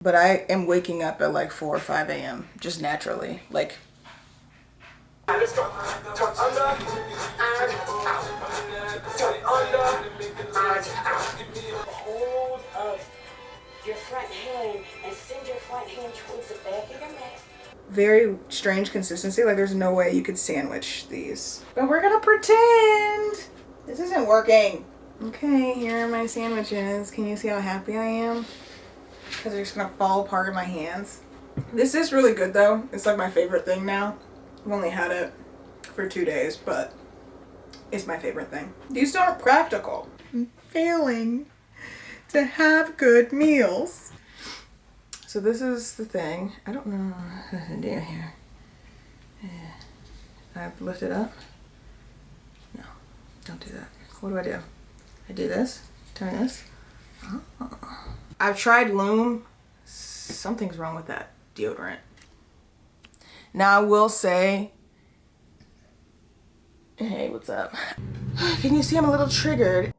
But I am waking up at like 4 or 5 a.m. just naturally. Like, hold up your front hand and send your front hand towards the back of your mat. very strange consistency. Like, there's no way you could sandwich these. But we're gonna pretend this isn't working. Okay, here are my sandwiches. Can you see how happy I am? Because they're just gonna fall apart in my hands. This is really good though. It's like my favorite thing now. I've only had it for 2 days, but it's my favorite thing. These aren't practical. I'm failing to have good meals. So this is the thing. I don't know what to do here. I have to lift it up. No, don't do that. What do? I do this, turn this. Oh. I've tried Loom. Something's wrong with that deodorant. Now I will say, hey, what's up? Can you see I'm a little triggered?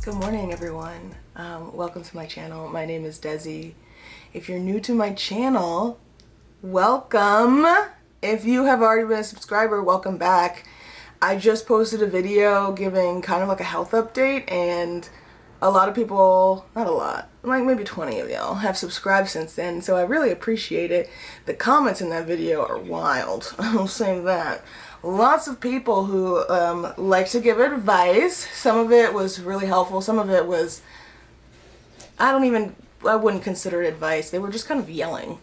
Good morning, everyone. Welcome to my channel. My name is Desi. If you're new to my channel, welcome. If you have already been a subscriber, welcome back. I just posted a video giving kind of like a health update, and a lot of people, not a lot, like maybe 20 of y'all have subscribed since then, so I really appreciate it. The comments in that video are wild. I'll say that. Lots of people who like to give advice. Some of it was really helpful. Some of it was, I wouldn't consider it advice. They were just kind of yelling.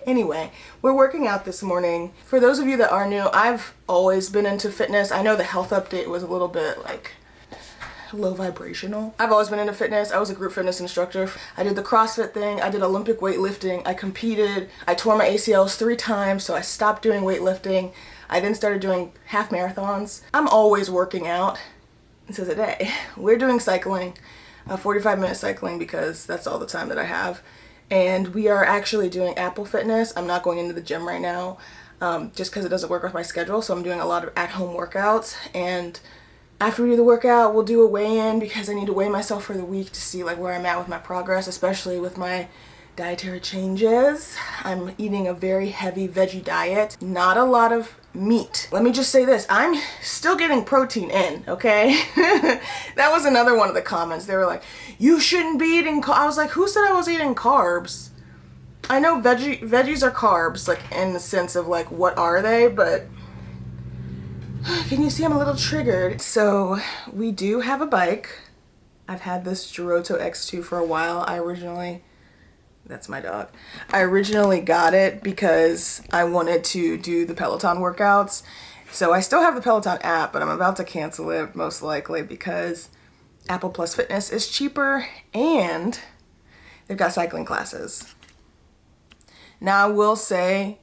Anyway, we're working out this morning. For those of you that are new, I've always been into fitness. I know the health update was a little bit like low vibrational. I've always been into fitness. I was a group fitness instructor. I did the CrossFit thing. I did Olympic weightlifting. I competed. I tore my ACLs 3 times, so I stopped doing weightlifting. I then started doing half marathons. I'm always working out. This is a day. We're doing cycling, 45-minute cycling, because that's all the time that I have. And we are actually doing Apple Fitness. I'm not going into the gym right now, just because it doesn't work with my schedule. So I'm doing a lot of at-home workouts. And after we do the workout, we'll do a weigh-in, because I need to weigh myself for the week to see like where I'm at with my progress, especially with my dietary changes. I'm eating a very heavy veggie diet, not a lot of meat. Let me just say this, I'm still getting protein in, okay? That was another one of the comments. They were like, you shouldn't be eating I was like, who said I was eating carbs? I know veggies are carbs, like in the sense of like, what are they? But can you see I'm a little triggered? So we do have a bike. I've had this Joroto X2 for a while. That's my dog. I originally got it because I wanted to do the Peloton workouts. So I still have the Peloton app, but I'm about to cancel it most likely because Apple Plus Fitness is cheaper and they've got cycling classes. Now I will say,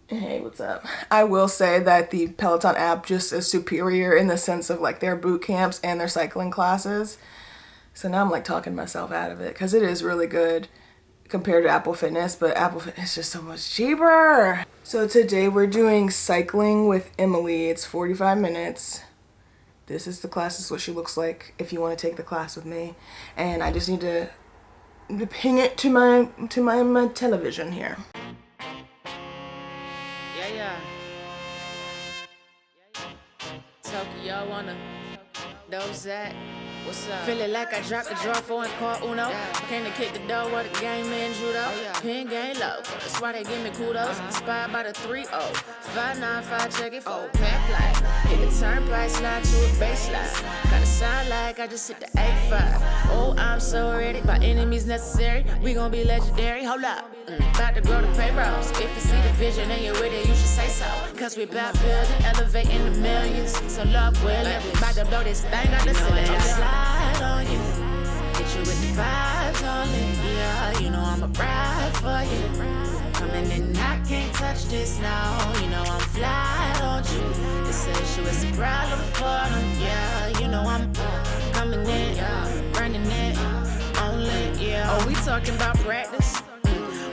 hey, what's up? I will say that the Peloton app just is superior in the sense of like their boot camps and their cycling classes. So now I'm like talking myself out of it because it is really good compared to Apple Fitness, but Apple Fitness is just so much cheaper. So today we're doing cycling with Emily. It's 45 minutes. This is the class. This is what she looks like if you want to take the class with me. And I just need to ping it to my television here. Yeah. Tokyo wanna those that. What's up? Feeling like I dropped the draw for and caught Uno. Came to kick the door where the game in judo. Pin game low, that's why they give me kudos. Inspired by the 3-0. 595, check it for pep life. Hit the turnpike, slide to a baseline. Kinda sound like I just hit the 8-5. Oh, I'm so ready, by enemies necessary. We gon' be legendary, hold up. About to grow the payrolls. If you see the vision and you're with it, you should say so. Cause we about building, elevating the millions. So love willing, about to blow this thing out the ceiling. Slide on you, hit you with the vibes only. Yeah, you know I'ma ride for you. Come coming in, I can't touch this now. You know I'm fly, don't you? They say she was a problem for them. Yeah, you know I'm coming in, burning it, only, yeah. Oh, we talking about practice?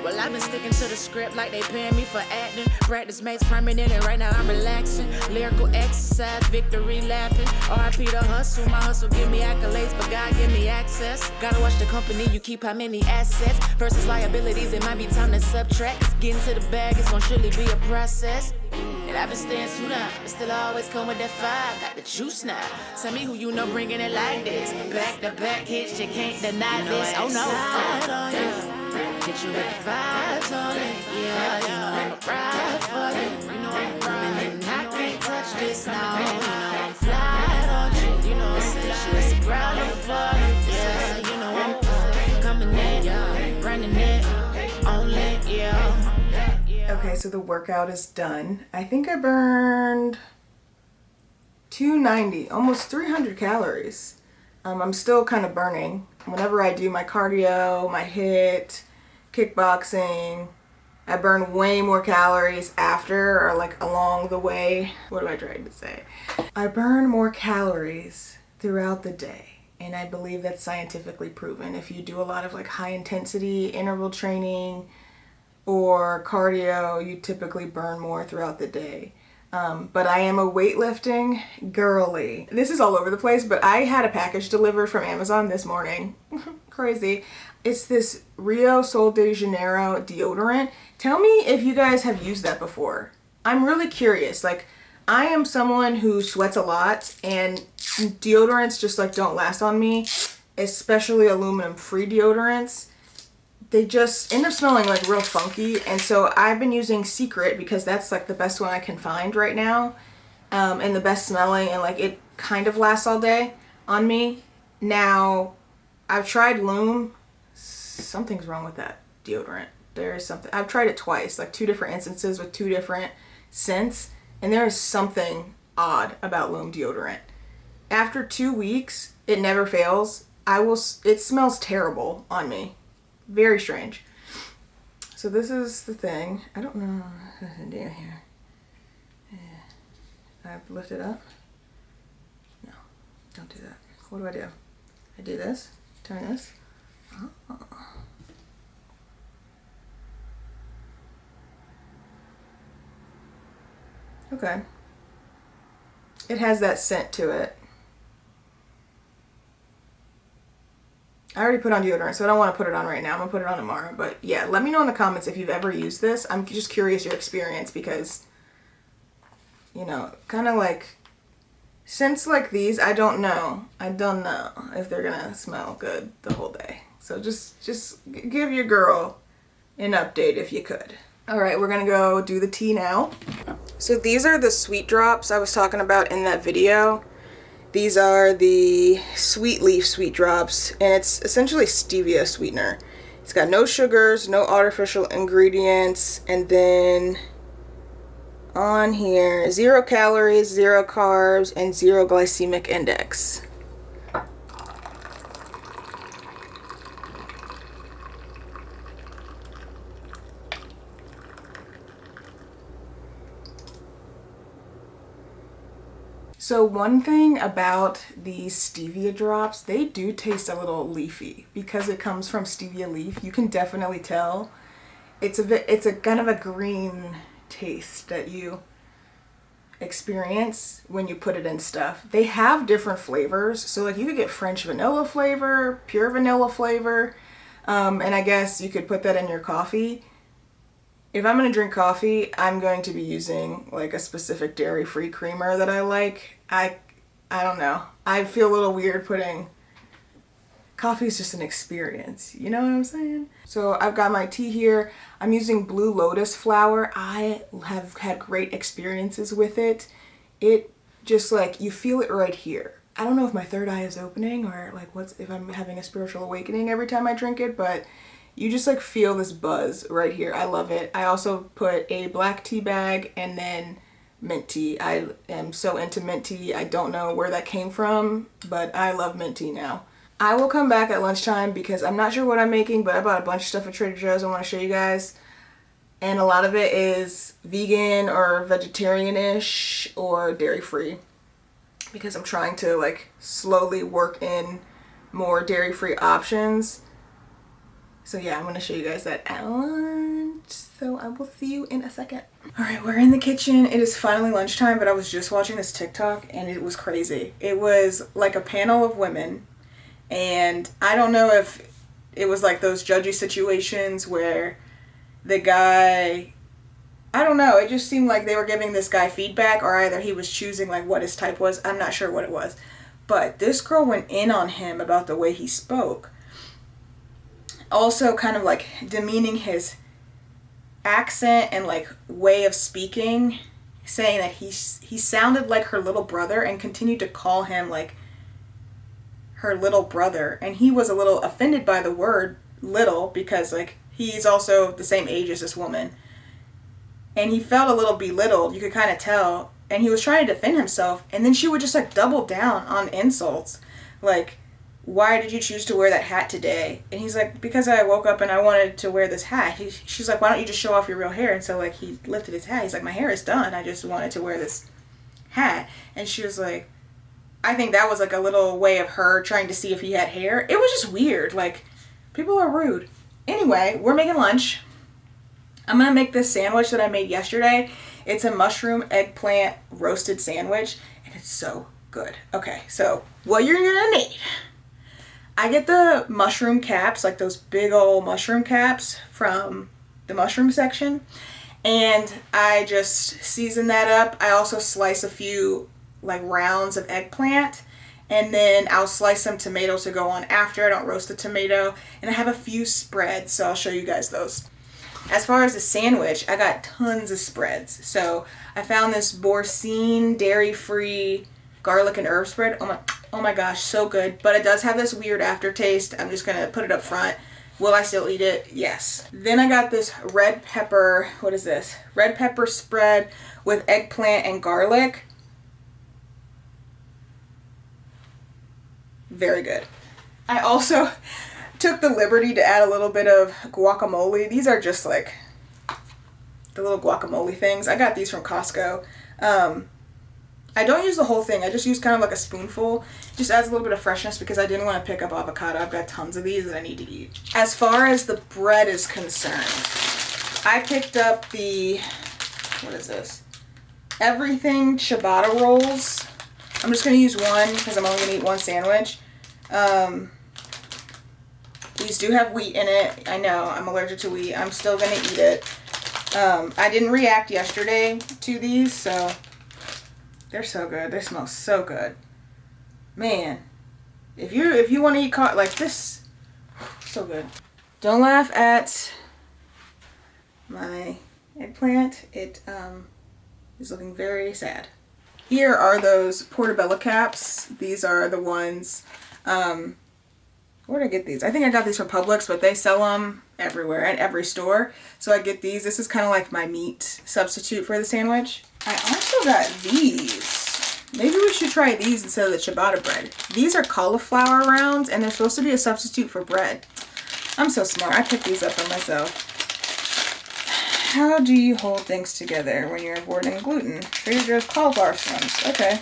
Well, I've been sticking to the script like they paying me for acting. Practice makes permanent, and right now I'm relaxing. Lyrical exercise, victory lapping. RIP the hustle, my hustle give me accolades, but God give me access. Gotta watch the company you keep, how many assets versus liabilities. It might be time to subtract. It's getting to the bag, it's gonna surely be a process. And I've been staying too down, but still I always come with that fire. Got the juice now. Tell me who you know bringing it like this. Back to back hits, you can't deny this. Oh no. Hit you with the vibes on it, yeah. You know I'm a ride for you. You know I'm coming in, I can't touch this now. You know I'm fly, don't you? You know I said she was a problem for you, yeah. You know I'm coming in, yeah. Running it, only, yeah. Okay, so the workout is done. I think I burned 290, almost 300 calories. I'm still kind of burning. Whenever I do my cardio, my HIIT, kickboxing, I burn way more calories after or like along the way. What am I trying to say? I burn more calories throughout the day, and I believe that's scientifically proven. If you do a lot of like high intensity interval training or cardio, you typically burn more throughout the day. But I am a weightlifting girly. This is all over the place, but I had a package delivered from Amazon this morning. Crazy. It's this Rio Sol de Janeiro deodorant. Tell me if you guys have used that before. I'm really curious. Like, I am someone who sweats a lot, and deodorants just like don't last on me, especially aluminum-free deodorants. They just end up smelling like real funky, and so I've been using Secret because that's like the best one I can find right now, and the best smelling, and like it kind of lasts all day on me. Now, I've tried Lume. Something's wrong with that deodorant. There is something. I've tried it twice, like 2 different instances with 2 different scents, and there is something odd about Lume deodorant. After 2 weeks, it never fails. It smells terrible on me. Very strange. So this is the thing. I don't know what I'm doing here. I lift it up. No, don't do that. What do? I do this. Turn this. Oh. Okay. It has that scent to it. I already put on deodorant, so I don't want to put it on right now. I'm going to put it on tomorrow. But yeah, let me know in the comments if you've ever used this. I'm just curious your experience because, you know, kind of like, scents like these, I don't know if they're going to smell good the whole day. So just give your girl an update if you could. All right, we're going to go do the tea now. So these are the sweet drops I was talking about in that video. These are the Sweet Leaf Sweet Drops, and it's essentially stevia sweetener. It's got no sugars, no artificial ingredients, and then on here, 0 calories, 0 carbs, and 0 glycemic index. So one thing about these stevia drops, they do taste a little leafy because it comes from stevia leaf. You can definitely tell it's a kind of a green taste that you experience when you put it in stuff. They have different flavors, so like you could get French vanilla flavor, pure vanilla flavor, and I guess you could put that in your coffee. If I'm going to drink coffee, I'm going to be using like a specific dairy-free creamer that I like. I don't know. I feel a little weird putting... Coffee is just an experience. You know what I'm saying? So I've got my tea here. I'm using Blue Lotus flower. I have had great experiences with it. It just like, you feel it right here. I don't know if my third eye is opening or like if I'm having a spiritual awakening every time I drink it, but you just like feel this buzz right here. I love it. I also put a black tea bag and then mint tea. I am so into mint tea. I don't know where that came from, but I love mint tea now. I will come back at lunchtime because I'm not sure what I'm making, but I bought a bunch of stuff at Trader Joe's I want to show you guys. And a lot of it is vegan or vegetarian-ish or dairy-free, because I'm trying to like slowly work in more dairy-free options. So yeah, I'm going to show you guys that at lunch. So I will see you in a second. All right, we're in the kitchen. It is finally lunchtime, but I was just watching this TikTok and it was crazy. It was like a panel of women, and I don't know if it was like those judgy situations where the guy, I don't know, it just seemed like they were giving this guy feedback, or either he was choosing like what his type was. I'm not sure what it was. But this girl went in on him about the way he spoke. Also kind of like demeaning his accent and like way of speaking, saying that he sounded like her little brother and continued to call him like her little brother. And he was a little offended by the word little because like he's also the same age as this woman. And he felt a little belittled, you could kind of tell. And he was trying to defend himself. And then she would just like double down on insults. Like, why did you choose to wear that hat today? And he's like, because I woke up and I wanted to wear this hat. She's like, why don't you just show off your real hair? And so like he lifted his hat. He's like, my hair is done. I just wanted to wear this hat. And she was like, I think that was like a little way of her trying to see if he had hair. It was just weird. Like, people are rude. Anyway, we're making lunch. I'm going to make this sandwich that I made yesterday. It's a mushroom eggplant roasted sandwich, and it's so good. Okay, so what you're going to need. I get the mushroom caps, like those big old mushroom caps from the mushroom section, and I just season that up. I also slice a few like rounds of eggplant, and then I'll slice some tomatoes to go on after. I don't roast the tomato, and I have a few spreads, so I'll show you guys those. As far as the sandwich, I got tons of spreads. So I found this Boursin dairy-free garlic and herb spread. Oh my gosh, so good. But it does have this weird aftertaste. I'm just going to put it up front. Will I still eat it? Yes. Then I got this red pepper, what is this? Red pepper spread with eggplant and garlic. Very good. I also took the liberty to add a little bit of guacamole. These are just like the little guacamole things. I got these from Costco. I don't use the whole thing. I just use kind of like a spoonful. Just adds a little bit of freshness because I didn't want to pick up avocado. I've got tons of these that I need to eat. As far as the bread is concerned, I picked up the, what is this? Everything ciabatta rolls. I'm just going to use one because I'm only going to eat one sandwich. These do have wheat in it. I know, I'm allergic to wheat. I'm still going to eat it. I didn't react yesterday to these, so they're so good. They smell so good. Man, if you want to eat like this, so good. Don't laugh at my eggplant. It is looking very sad. Here are those portobello caps. These are the ones, where did I get these? I think I got these from Publix, but they sell them everywhere at every store. So I get these. This is kind of like my meat substitute for the sandwich. I also got these. Maybe we should try these instead of the ciabatta bread. These are cauliflower rounds, and they're supposed to be a substitute for bread. I'm so smart. I picked these up for myself. How do you hold things together when you're avoiding gluten? Trader Joe's cauliflower stones. Okay.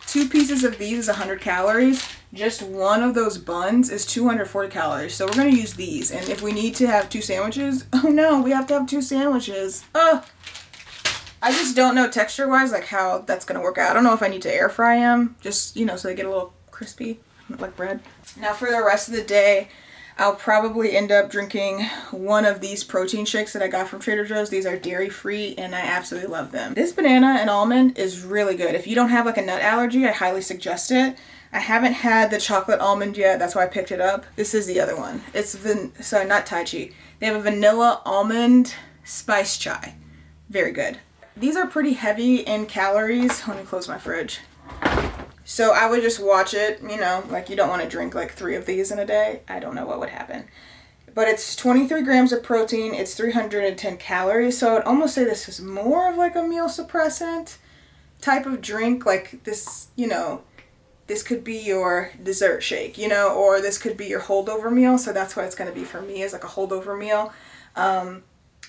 2 pieces of these is 100 calories. Just one of those buns is 240 calories. So we're going to use these. And if we need to have 2 sandwiches, oh no, we have to have 2 sandwiches. I just don't know texture-wise like how that's going to work out. I don't know if I need to air fry them. Just, you know, so they get a little crispy like bread. Now for the rest of the day, I'll probably end up drinking one of these protein shakes that I got from Trader Joe's. These are dairy-free, and I absolutely love them. This banana and almond is really good. If you don't have like a nut allergy, I highly suggest it. I haven't had the chocolate almond yet. That's why I picked it up. This is the other one. It's sorry, not Tai Chi. They have a vanilla almond spice chai. Very good. These are pretty heavy in calories. Let me close my fridge. So I would just watch it, you know, like you don't want to drink like 3 of these in a day. I don't know what would happen. But it's 23 grams of protein. It's 310 calories. So I would almost say this is more of like a meal suppressant type of drink. Like this, you know, this could be your dessert shake, you know, or this could be your holdover meal. So that's what it's going to be for me, is like a holdover meal.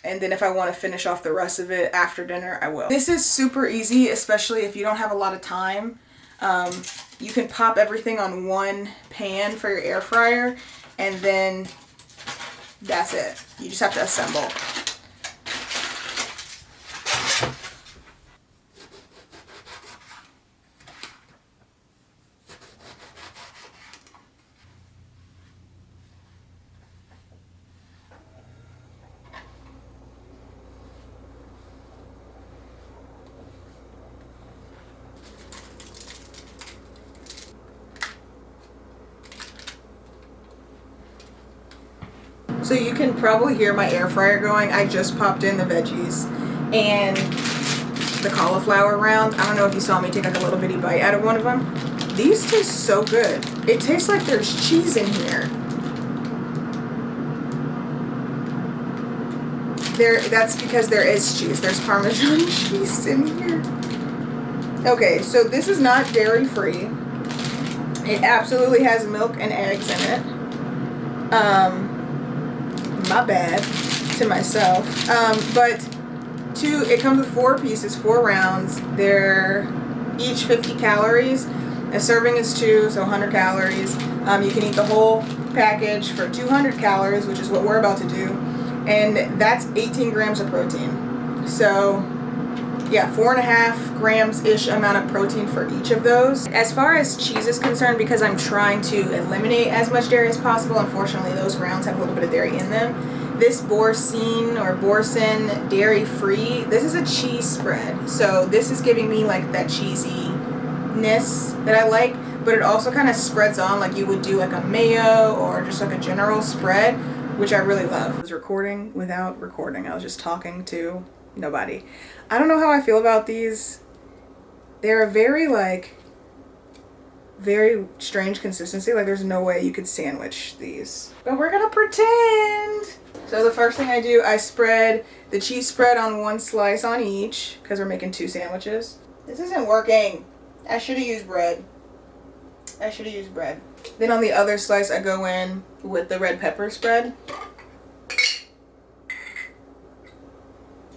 And then if I want to finish off the rest of it after dinner, I will. This is super easy, especially if you don't have a lot of time. You can pop everything on one pan for your air fryer, and then that's it. You just have to assemble. So you can probably hear my air fryer going. I just popped in the veggies and the cauliflower round. I don't know if you saw me take like a little bitty bite out of one of them. These taste so good. It tastes like there's cheese in here. That's because there is cheese. There's Parmesan cheese in here. Okay, so this is not dairy free. It absolutely has milk and eggs in it. My bad to myself. But it comes with 4 pieces, 4 rounds. They're each 50 calories. A serving is 2, so 100 calories. You can eat the whole package for 200 calories, which is what we're about to do. And that's 18 grams of protein. So yeah, 4.5 grams-ish amount of protein for each of those. As far as cheese is concerned, because I'm trying to eliminate as much dairy as possible, unfortunately those rounds have a little bit of dairy in them. This Boursin dairy-free, this is a cheese spread. So this is giving me like that cheesiness that I like, but it also kind of spreads on like you would do like a mayo or just like a general spread, which I really love. I was recording without recording. I was just talking to nobody. I don't know how I feel about these. They're a very strange consistency. Like there's no way you could sandwich these. But we're gonna pretend. So the first thing I do, I spread the cheese spread on one slice on each because we're making 2 sandwiches. This isn't working. I should have used bread. Then on the other slice, I go in with the red pepper spread.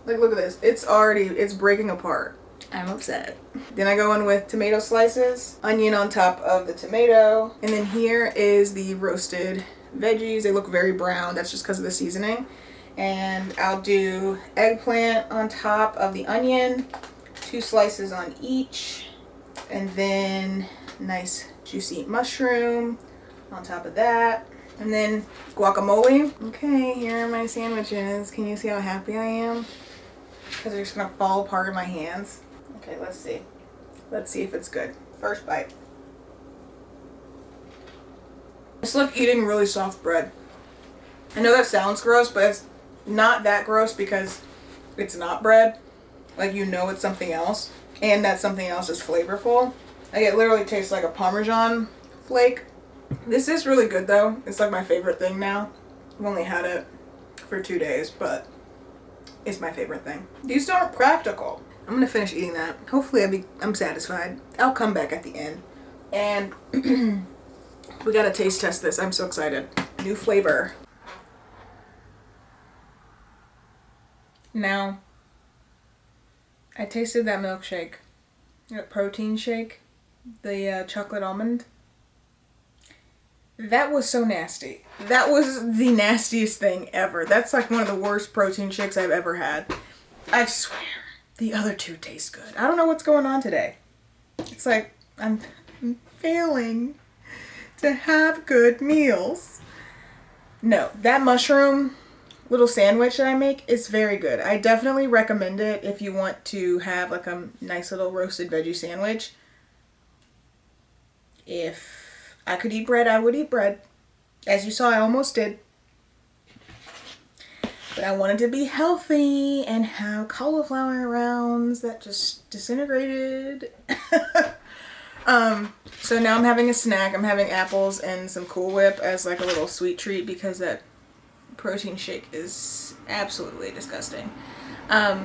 Like, look at this. It's breaking apart. I'm upset. Then I go in with tomato slices, onion on top of the tomato, and then here is the roasted veggies. They look very brown. That's just because of the seasoning. And I'll do eggplant on top of the onion, 2 slices on each, and then nice juicy mushroom on top of that. And then guacamole. Okay, here are my sandwiches. Can you see how happy I am? Because they're just gonna fall apart in my hands. Okay, let's see. Let's see if it's good. First bite. It's like eating really soft bread. I know that sounds gross, but it's not that gross because it's not bread. Like, you know it's something else. And that something else is flavorful. Like, it literally tastes like a Parmesan flake. This is really good though. It's like my favorite thing now. I've only had it for 2 days, but it's my favorite thing. These aren't practical. I'm gonna finish eating that. Hopefully I'm satisfied. I'll come back at the end. And we gotta taste test this. I'm so excited. New flavor. Now, I tasted that milkshake. That protein shake. The chocolate almond. That was so nasty. That was the nastiest thing ever. That's like one of the worst protein shakes I've ever had. I swear. The other 2 taste good. I don't know what's going on today. It's like I'm failing to have good meals. No, that mushroom little sandwich that I make is very good. I definitely recommend it if you want to have like a nice little roasted veggie sandwich. If I could eat bread, I would eat bread. As you saw, I almost did. But I wanted to be healthy and have cauliflower rounds that just disintegrated. So now I'm having a snack. I'm having apples and some Cool Whip as like a little sweet treat because that protein shake is absolutely disgusting. I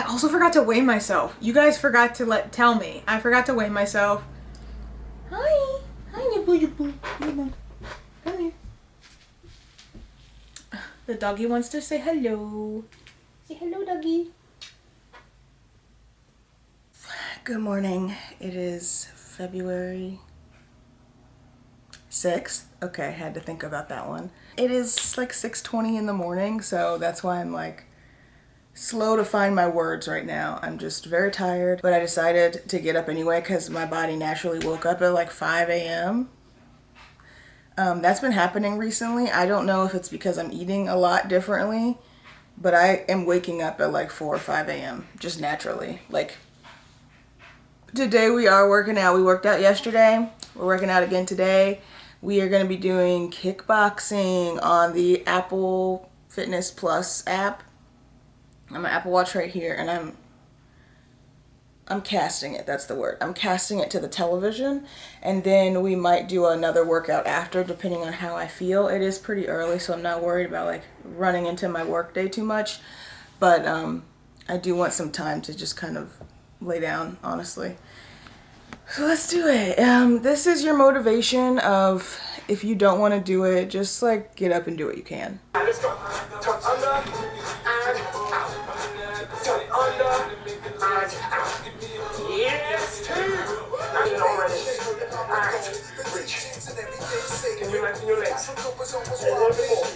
also forgot to weigh myself. You guys forgot to tell me. I forgot to weigh myself. Hi, Nibble. Come here. The doggy wants to say hello. Say hello, doggy. Good morning. It is February 6th. Okay, I had to think about that one. It is like 6:20 in the morning, so that's why I'm like slow to find my words right now. I'm just very tired, but I decided to get up anyway because my body naturally woke up at like 5 a.m. That's been happening recently. I don't know if it's because I'm eating a lot differently, but I am waking up at like 4 or 5 a.m. just naturally. Like today we are working out. We worked out yesterday. We're working out again today. We are going to be doing kickboxing on the Apple Fitness Plus app. I'm an Apple Watch right here, and I'm casting it. That's the word. I'm casting it to the television, and then we might do another workout after, depending on how I feel. It is pretty early, so I'm not worried about like running into my work day too much, but I do want some time to just kind of lay down, honestly. So let's do it. This is your motivation of if you don't want to do it, just like get up and do what you can. Let's go. Turn under and out. Turn under and out. Yes, two. And already. And reach. Can you lengthen your legs? And a little bit more.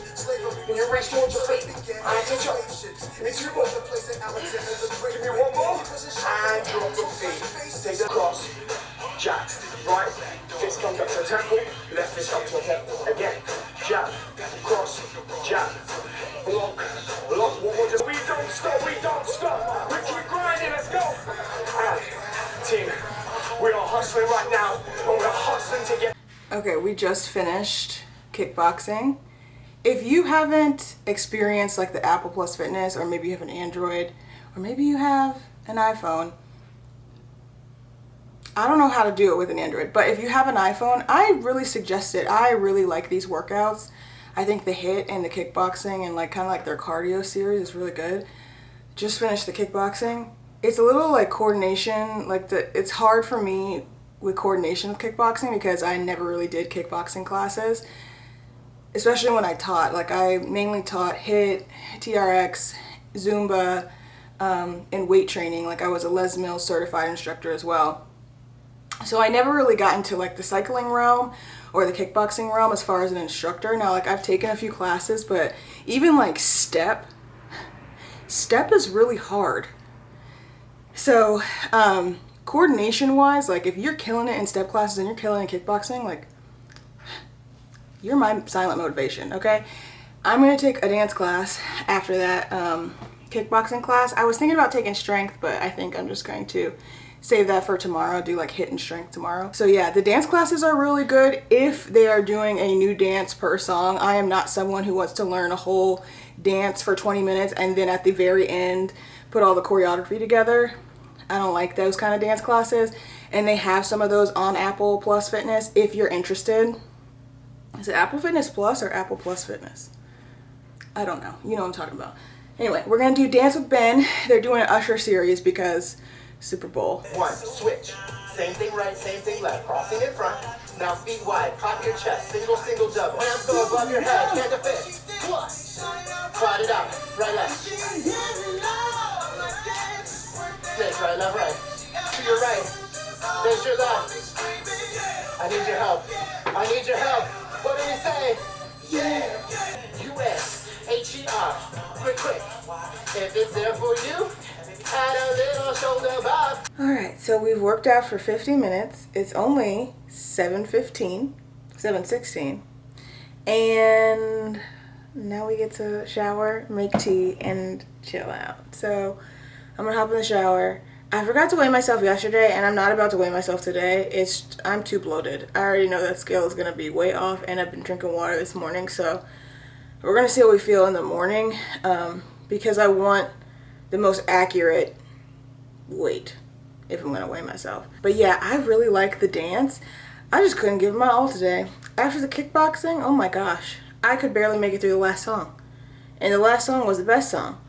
Can you reach towards your feet? And touch up. Give me two more. Give me one more. And drop your feet. Take the cross. Jab. Right. Fist comes up to the temple. Left fist up to the temple. Again. Jab. Cross. Jab. Block. Block. One more. We don't stop. We don't stop. We keep grinding. Let's go. And team, we are hustling right now. And we're hustling to get. Okay, we just finished kickboxing. If you haven't experienced like the Apple Plus Fitness, or maybe you have an Android, or maybe you have an iPhone, I don't know how to do it with an Android, but if you have an iPhone, I really suggest it. I really like these workouts. I think the HIIT and the kickboxing and like kind of like their cardio series is really good. Just finished the kickboxing. It's a little like coordination, like it's hard for me with coordination with kickboxing because I never really did kickboxing classes, especially when I taught. Like I mainly taught HIIT, TRX, Zumba, and weight training. Like I was a Les Mills certified instructor as well. So I never really got into like the cycling realm or the kickboxing realm as far as an instructor. Now like I've taken a few classes, but even like step is really hard. So coordination wise, like if you're killing it in step classes and you're killing it in kickboxing, like you're my silent motivation, okay? I'm gonna take a dance class after that kickboxing class. I was thinking about taking strength, but I think I'm just going to save that for tomorrow, do like HIIT and strength tomorrow. So yeah, the dance classes are really good if they are doing a new dance per song. I am not someone who wants to learn a whole dance for 20 minutes and then at the very end put all the choreography together. I don't like those kind of dance classes, and they have some of those on Apple Plus Fitness if you're interested. Is it Apple Fitness Plus or Apple Plus Fitness? I don't know. You know what I'm talking about. Anyway, we're gonna do Dance with Ben. They're doing an Usher series because Super Bowl. One, switch. Same thing right, same thing left. Crossing in front. Now feet wide. Pop your chest. Single, single, double. Hands go above your head. Hand to fist. Trot it out. Right, left. Snake, right, left, right. To your right. There's your left. I need your help. I need your help. What do we say? Yeah. U-S-H-E-R. Quick, quick. If it's there for you, add a little shoulder bob. Alright, so we've worked out for 50 minutes. It's only 7:16, and now we get to shower, make tea, and chill out. So I'm gonna hop in the shower. I forgot to weigh myself yesterday, and I'm not about to weigh myself today. I'm too bloated. I already know that scale is gonna be way off, and I've been drinking water this morning, so we're gonna see how we feel in the morning, because I want the most accurate weight if I'm gonna weigh myself. But yeah, I really like the dance. I just couldn't give it my all today. After the kickboxing, oh my gosh, I could barely make it through the last song. And the last song was the best song.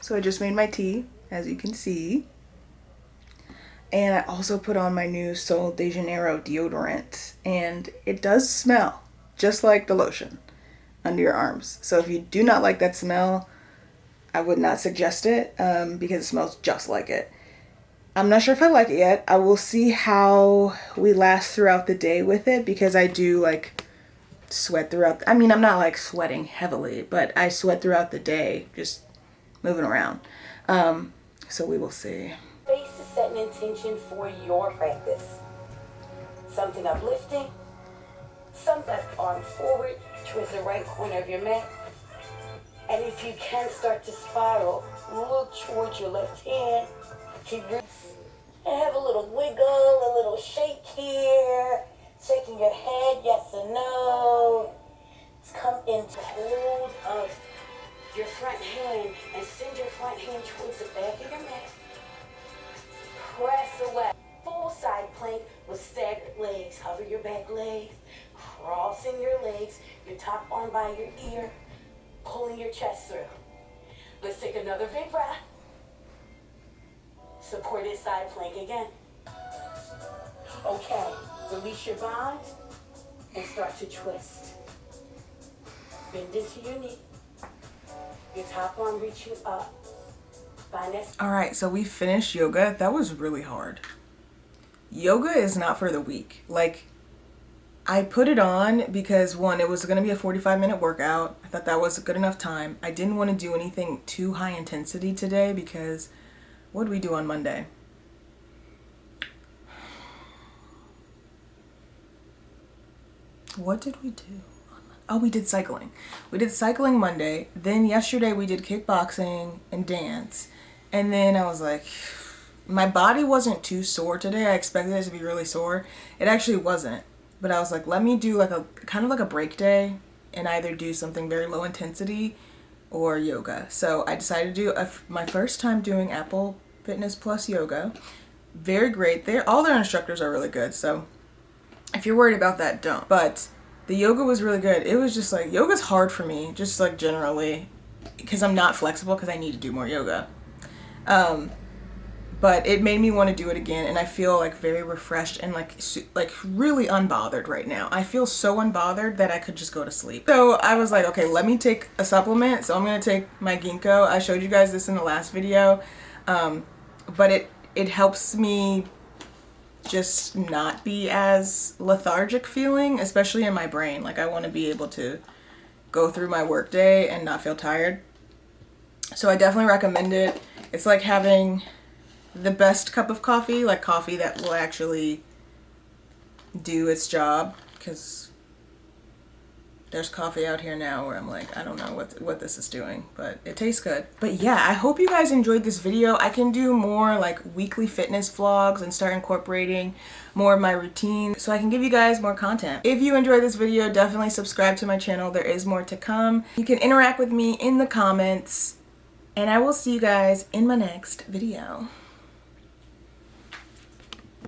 So I just made my tea, as you can see. And I also put on my new Sol de Janeiro deodorant. And it does smell just like the lotion under your arms. So if you do not like that smell, I would not suggest it because it smells just like it. I'm not sure if I like it yet. I will see how we last throughout the day with it because I do like sweat throughout. I mean, I'm not like sweating heavily, but I sweat throughout the day, just moving around. So we will see. Space to set an intention for your practice. Something uplifting, some left arm forward towards the right corner of your mat. And if you can start to spiral, look towards your left hand. Keep your and have a little wiggle, a little shake here. Shaking your head, yes or no. Let's come into hold of your front hand and send your front hand towards the back of your mat. Press away. Full side plank with staggered legs. Hover your back legs. Crossing your legs. Your top arm by your ear. Pulling your chest through. Let's take another big breath. Supported side plank again. Okay, release your bind and start to twist. Bend into your knee. Your top arm reaching up. Alright, so we finished yoga. That was really hard. Yoga is not for the weak. Like, I put it on because, one, it was going to be a 45-minute workout. I thought that was a good enough time. I didn't want to do anything too high intensity today because what did we do on Monday? What did we do on Monday? Oh, we did cycling. We did cycling Monday. Then yesterday we did kickboxing and dance. And then I was like, my body wasn't too sore today. I expected it to be really sore. It actually wasn't. But I was like, let me do like a kind of like a break day and either do something very low intensity or yoga. So I decided to do my first time doing Apple Fitness Plus yoga. Very great. All their instructors are really good. So if you're worried about that, don't. But the yoga was really good. It was just like, yoga's hard for me, just like generally, because I'm not flexible because I need to do more yoga. But it made me want to do it again, and I feel like very refreshed and like really unbothered right now. I feel so unbothered that I could just go to sleep. So I was like, okay, let me take a supplement. So I'm going to take my ginkgo. I showed you guys this in the last video. But it helps me just not be as lethargic feeling, especially in my brain. Like, I want to be able to go through my workday and not feel tired. So I definitely recommend it. It's like having the best cup of coffee, like coffee that will actually do its job, because there's coffee out here now where I'm like, I don't know what this is doing, but it tastes good. But yeah, I hope you guys enjoyed this video. I can do more like weekly fitness vlogs and start incorporating more of my routine so I can give you guys more content. If you enjoyed this video, definitely subscribe to my channel. There is more to come. You can interact with me in the comments, and I will see you guys in my next video.